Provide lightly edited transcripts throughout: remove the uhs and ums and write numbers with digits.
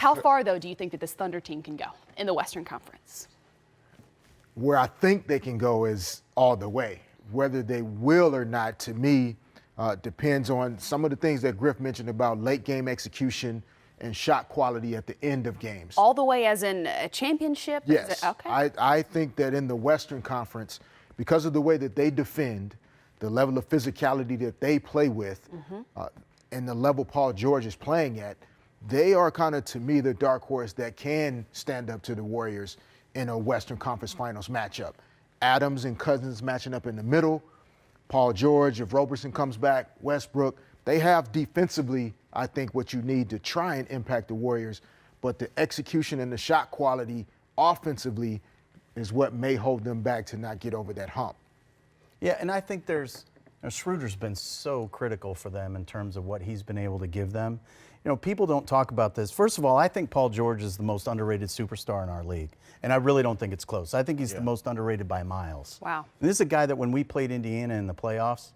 How far, though, do you think that this Thunder team can go in the Western Conference? Where I think they can go is all the way. Whether they will or not, to me, depends on some of the things that Griff mentioned about late game execution and shot quality at the end of games. All the way as in a championship? Yes. Okay. I think that in the Western Conference, because of the way that they defend, the level of physicality that they play with, and the level Paul George is playing at, they are kind of, to me, the dark horse that can stand up to the Warriors in a Western Conference Finals matchup. Adams and Cousins matching up in the middle. Paul George, if Roberson comes back, Westbrook, they have defensively, I think, what you need to try and impact the Warriors. But the execution and the shot quality offensively is what may hold them back to not get over that hump. Yeah, and I think Schroeder's been so critical for them in terms of what he's been able to give them. You know, people don't talk about this. First of all, I think Paul George is the most underrated superstar in our league, and I really don't think it's close. I think he's the most underrated by miles. Wow. And this is a guy that when we played Indiana in the playoffs,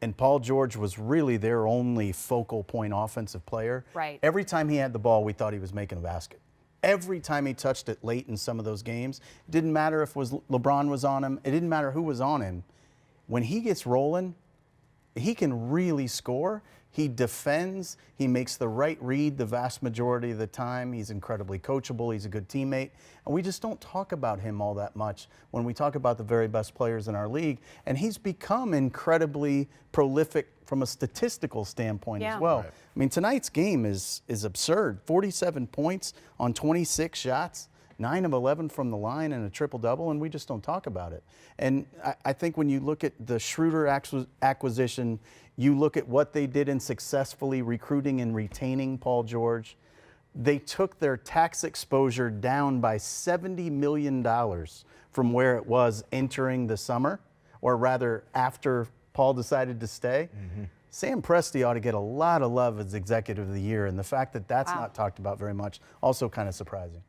and Paul George was really their only focal point offensive player. Right. Every time he had the ball, we thought he was making a basket. Every time he touched it late in some of those games, it didn't matter if LeBron was on him. It didn't matter who was on him. When he gets rolling, he can really score. He defends. He makes the right read the vast majority of the time. He's incredibly coachable. He's a good teammate. And we just don't talk about him all that much when we talk about the very best players in our league. And he's become incredibly prolific from a statistical standpoint as well. Right. I mean, tonight's game is absurd. 47 points on 26 shots. 9 of 11 from the line and a triple-double, and we just don't talk about it. And I think when you look at the Schroeder acquisition, you look at what they did in successfully recruiting and retaining Paul George, they took their tax exposure down by $70 million from where it was entering the summer, or rather after Paul decided to stay. Sam Presti ought to get a lot of love as Executive of the Year, and the fact that that's not talked about very much, also kind of surprising.